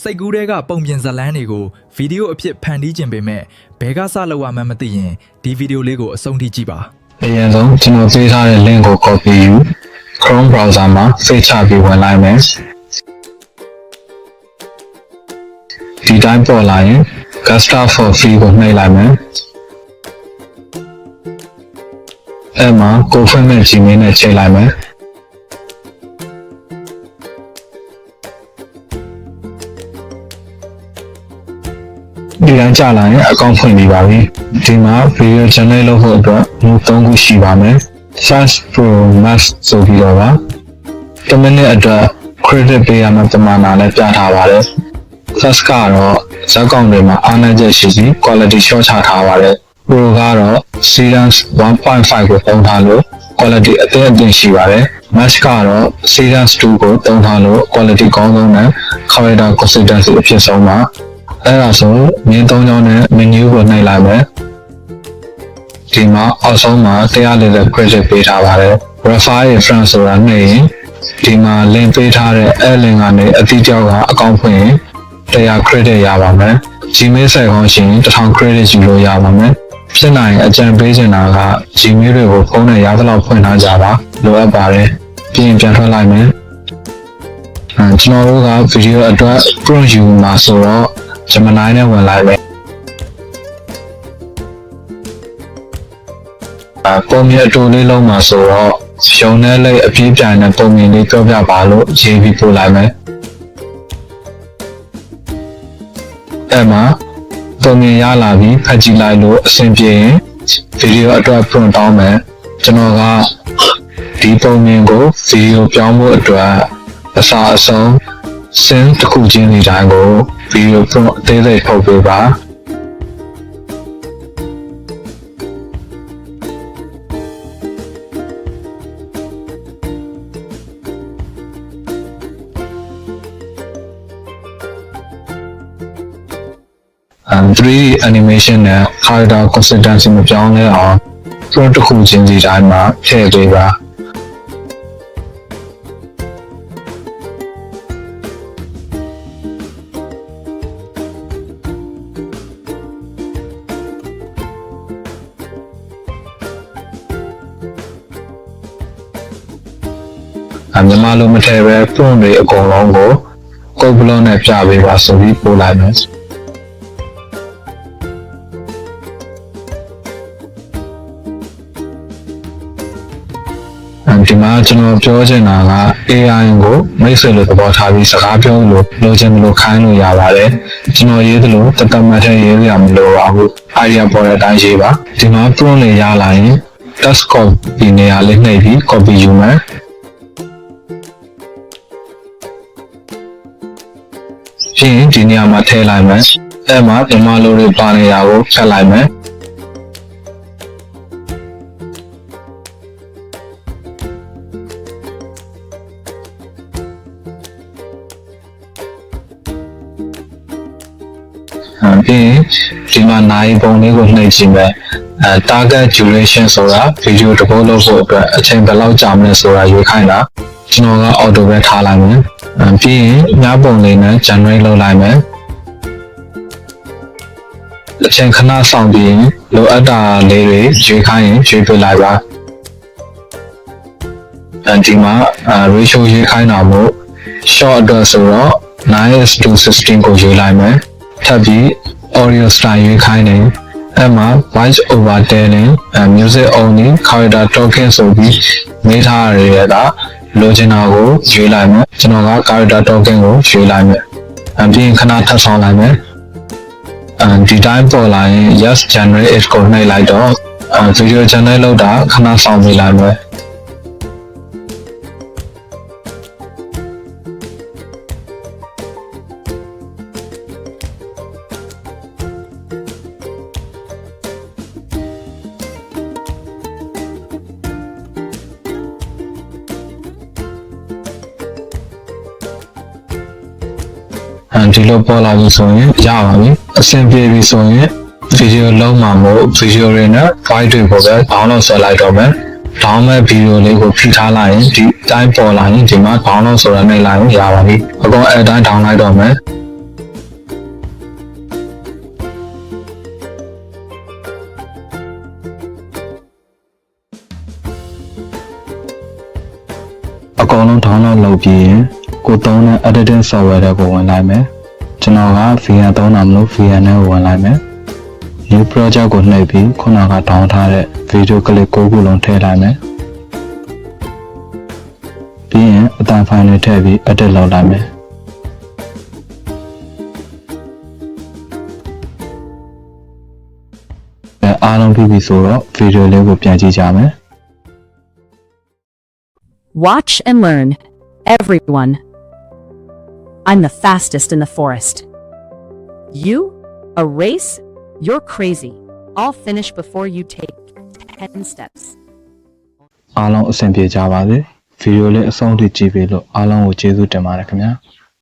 စိတ်ကူးတွေကပုံပြင်ဇလန်းတွေကိုဗီဒီယိုအဖြစ်ဖန်တီးခြင်းပေမဲ့ဘယ်ကစလောက်ရမှန်းမသိရင်ဒီဗီဒီယိုလေးကိုအဆုံးထိကြည့်ပါအရင်ဆုံးကျွန်တော်ပေးထားတဲ့ link ကို copy ယူ Chrome browser မှာ save ချပြီးဝင်လိုက်မယ်ဒီတိုင်းပေါ်လာရင် Get Start for Free ကိုနှိပ်လိုက်မယ်အဲ့မှာကိုဖွင့်မဲ့ Gmail နဲ့ချိန်လိုက်မယ်ဒီတိုင်းကြာလာရင်အကောင့်ဖွင့်ပြီးပါပြီဒီမှာ video channel လုပ်ဖို့အတွက်3ခုရှိပါမယ် Search Pro Max ဆိုပြီးတော့ပါ10မိနစ်အတွက် credit ပေးရမယ့်ပမာဏလည်းပြထားပါတယ် Search ကတော့ဇာတ်ကောင်တွေမှာအားနည်းချက်ရှိပြီး quality လျှော့ချထားပါတယ် Pro ကတော့ Series 1.5 ကိုသုံးထားလို့ quality အသင့်ရှိပါတယ် Max ကတော့ Series 2 ကိုသုံးထားလို့ quality ကောင်းဆုံးနဲ့ character consistency အဖြစ်ဆုံးပါအဲ့ဒါဆိုမြင်း3ချောင်းနဲ့ menu ကိုနှိပ်လိုက်မယ်ဒီမှာအောက်ဆုံးမှာ140 credit ပေးထားပါတယ် Refer reference ဆိုတာနှိပ်ရင်ဒီမှာ link ပေးထားတဲ့အဲ့ link ကနေအတိအကျကအကောင့်ဖွင့်ရင်100 credit ရပါမယ် Gmail ဆက်ကောင်းရှင်1000 credit ယူလို့ရပါမယ်ဖြစ်နိုင်အကြံပေးချင်တာက Gmail တွေကိုဖုန်းနဲ့ရသလောက်ဖွင့်ထားကြပါလိုအပ်ပါတယ်ပြီးရင်ပြန်ထွက်လိုက်မယ်ကျွန်တော်တို့က video အတွက် Pro ယူမှာဆိုတော့Gemini နဲ့ဝင်လိုက်မယ်ပုံမြင်အတူလေးလုံးမှာဆိုတော့ရုံနဲ့လေးအပြည့်ပြိုင်တဲ့ပုံမြင်လေးပြောပြပါလို့ရေးပြီးပို့လိုက်မယ်အဲ့မှာပုံမြင်ရလာပြီးဖတ်ကြည့်လိုက်လို့အဆင်ပြေရင်ဗီဒီယိုအတွက် print တောင်းမယ်ကျွန်တော်ကဒီပုံမြင်ကိုဗီဒီယိုပြောင်းဖို့အတွက်အစားအဆုံးစင်းတစ်ခုချင်းဒီတိုင်းကိုဗီဒီယို print အသေးစိတ်ထုတ်ပေးပါ3D animation နဲ့ character consistency မပြောင်းလဲအောင် print တစ်ခုချင်းဒီတိုင်းမှာထည့်ပေးပါမြန်မာလိုမထည့်ပဲ print တွေအကုန်လုံးကိုကုတ်ဘလော့နဲ့ပြပေးပါဆိုပြီးပို့လိုက်မယ်ဒီမှာကျွန်တော်ပြောချင်တာက AI ကိုမိတ်ဆွေလိုသဘောထားပြီးစကားပြောလို့လိုချင်လို့ခိုင်းလို့ရပါတယ်ကျွန်တော်ရေးသလိုတသက်မှတ်တဲ့ရေးရမလို့ပါဘူး idea ပေါ်တဲ့အတိုင်းရေးပါဒီမှာ print တွေရလာရင် text copy နေရာလေးနှိပ်ပြီး copy ယူမယ်ပြီးရင်ဒီနေရာမှာထည့်လိုက်မယ်အဲ့မှာမြန်မာလိုတွေပါနေရကိုဖြတ်လိုက်မယ်ပြီးရင်ဒီမှာနိုင်ပုံလေးကိုနှိပ်ကြည့်မယ်target duration ဆိုတာ video တစ်ပုဒ်လုပ်ဖို့အတွက်အချိန်ဘယ်လောက်ကြာမလဲဆိုတာရွေးခိုင်းတာကျွန်တော်က auto ပဲထားလိုက်မယ်ပြီးရင်ညပုံလေးနဲ့ generate လုပ်လိုက်မယ်အချိန်ခဏဆောင်ပြီးရင်လိုအပ်တာလေးတွေရွေးခိုင်းရင်ရွေးပေးလိုက်ပါဒီမှာ ratio ရွေးခိုင်းတာမို့ short အတွက်ဆိုတော့ 9:16 ကိုရွေးလိုက်မယ်ထပ်ပြီး audio style ရွေးခိုင်းနေအဲ့မှာ voice over telling music only character talking ဆိုပြီးမေးထားရတဲ့ကလိုချင်တာကိုရွေးလိုက်မယ်ကျွန်တော်က character talking ကိုရွေးလိုက်မယ်ပြီးရင်ခဏထပ်ဆောင်လိုက်မယ်ဒီတိုင်းပေါ်လာရင် yes generate it ကိုနှိပ်လိုက်တော့ video channel လောက်တာခဏဆောင်ပေးလိုက်မယ်ဒီလိုပေါ်လာပြီဆိုရင်ရပါပြီအဆင်ပြေပြီဆိုရင်ဗီဒီယိုလုံးမှာမို့ဗီဒီယိုတွေနဲ့ file တွေကိုပဲ download ဆွဲလိုက်တော့မယ် download ဗီဒီယိုလေးကိုဖိထားလိုက်ရင်ဒီတိုင်းပေါ်လာရင်ဒီမှာ download ဆိုတာနဲ့လိုက်ရင်ရပါပြီအကုန်အဲ့တိုင်း download တော့မယ် ပြီးရင်ကိုသုံးတဲ့ editing software တွေကိုဝင်လိုက်မယ်ကျွန်တော်က VN သုံးတာမလို့ VN နဲ့ဝင်လိုက်မယ် new project ကိုနှိပ်ပြီးခုနက download ထားတဲ့ video clip 6 ခုလုံးထည့်လိုက်မယ်ပြီးရင်အတန် file နဲ့ထည့်ပြီး edit လုပ်လိုက်မယ်အားလုံးပြီးပြီဆိုတော့ video လေးကိုပြန်ကြည့်ကြမယ် Watch and learn. Everyone. I'm the fastest in the forest. You? A race? You're crazy. I'll finish before you take 10 steps. အားလုံးအဆင်ပြေကြပါစေ video လေးအဆုံးထိကြည့်ပြီးလို့အားလုံးကိုကျေးဇူးတင်ပါတယ်ခင်ဗျာ